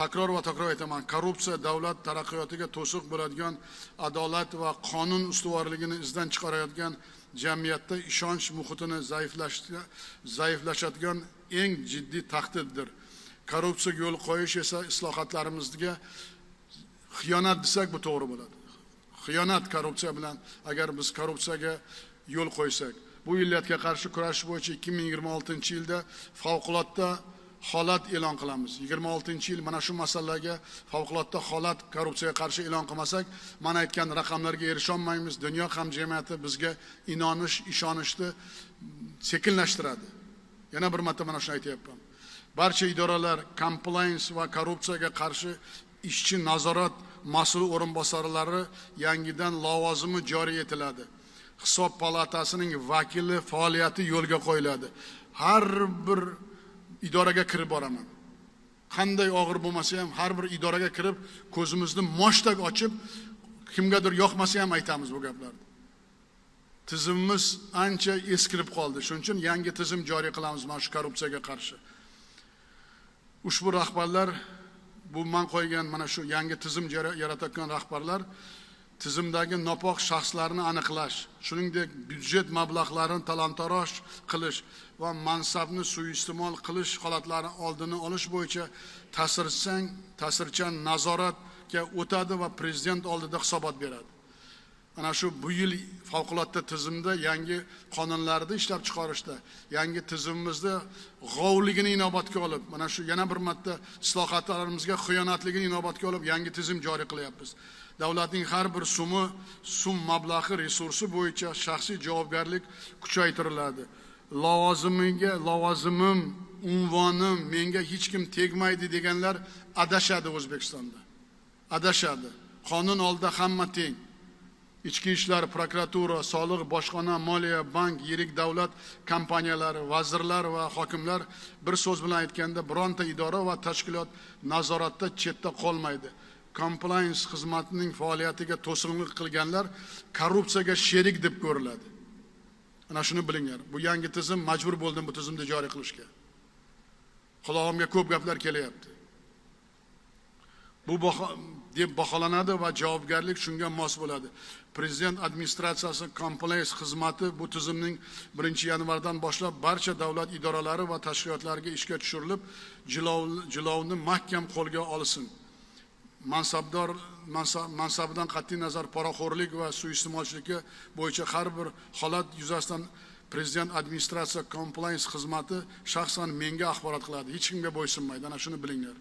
Takror va takror aytaman, korrupsiya davlat taraqqiyotiga to'siq bo'ladigan, adolat va qonun ustuvorligini izdan chiqarayotgan, jamiyatda ishonch muhitini zaiflashadigan eng jiddiy tahdiddir. Korrupsiyaga yo'l qo'yish esa islohotlarimizga xiyonat desak bu to'g'ri bo'ladi. Xiyonat korrupsiya bilan agar biz korrupsiyaga yo'l qo'ysak, bu illatga qarshi kurashish bo'yicha 2026-yilda favqulodda holat e'lon qilamiz. 26-yil mana shu masalaga favqulodda holat korrupsiyaga qarshi e'lon qilmasak, mana aytgan raqamlarga erisha olmaymiz. Dunyo hamjamiyati bizga ishonishni sekinlashtiradi. Yana bir marta mana shuni aytayapman. Barcha idoralar compliance va korrupsiyaga qarshi ishchi nazorat mas'ul o'rinbosarlari yangidan lavozimi joriy etiladi. Hisob palatasining vakili faoliyati yo'lga qo'yiladi. Har bir idoraga kirib boraman. Qanday og'ir bo'lmasa ham har bir idoraga kirib ko'zimizni moshtak ochib, kimgadir yoqmasa ham aytamiz bu gaplarni. Tizimimiz ancha eskirib qoldi. Shuning uchun yangi tizim joriy qilamiz mana shu korrupsiyaga qarshi. Ushbu rahbarlar, bu men qo'ygan mana shu yangi tizim yaratayotgan rahbarlar tizimdagi nopok shaxslarni aniqlash, shuningdek byudjet mablag'larini talon-taroj qilish va mansabni suiiste'mol qilish holatlari oldini olish bo'yicha ta'sirchan nazoratga o'tadi va prezident oldida hisobot beradi. Ana shu bu yil favqulodda tizimda yangi qonunlarni ishlab chiqarishda, yangi tizimimizda g'ovligini inobatga olib, mana shu yana bir marta islohotlarimizga xiyonatligini inobatga olib yangi tizim joriy qilyapmiz. Davlatning har bir so'm mablag'i resursi bo'yicha shaxsiy javobgarlik kuchaytiriladi. Lavozimim, unvonim menga hech kim tegmaydi deganlar adashadi O'zbekistonda. Adashadi. Qonun oldida hamma teng. Ichki ishlar, prokuratura, soliq, bojxona, moliya, bank, yirik davlat kompaniyalari, vazirlar va hokimlar bir so'z bilan aytganda bironta idora va tashkilot nazoratda chetda qolmaydi. Compliance xizmatining faoliyatiga to'sqinlik qilganlar korrupsiyaga sherik deb ko'riladi. Ana shuni bilinglar. Bu yangi tizim majbur bo'ldim bu tizimni joriy qilishga. Qulog'imga ko'p gaplar kelyapti. Bu deb baholanadi va javobgarlik shunga mos bo'ladi. Prezident administratsiyasi compliance xizmati bu tizimning 1-yanvardan boshlab barcha davlat idoralari va tashkilotlariga ishga tushirilib, jilovni mahkam qo'lga olsin. Mansabidan qat'iy nazar poraxo'rlik va suiiste'molchilikka bo'yicha har bir holat yuzasidan prezident administratsiya compliance xizmati shaxsan menga axborot qiladi. Hech kimga bo'ysunmaydi. Ana shuni bilinglar.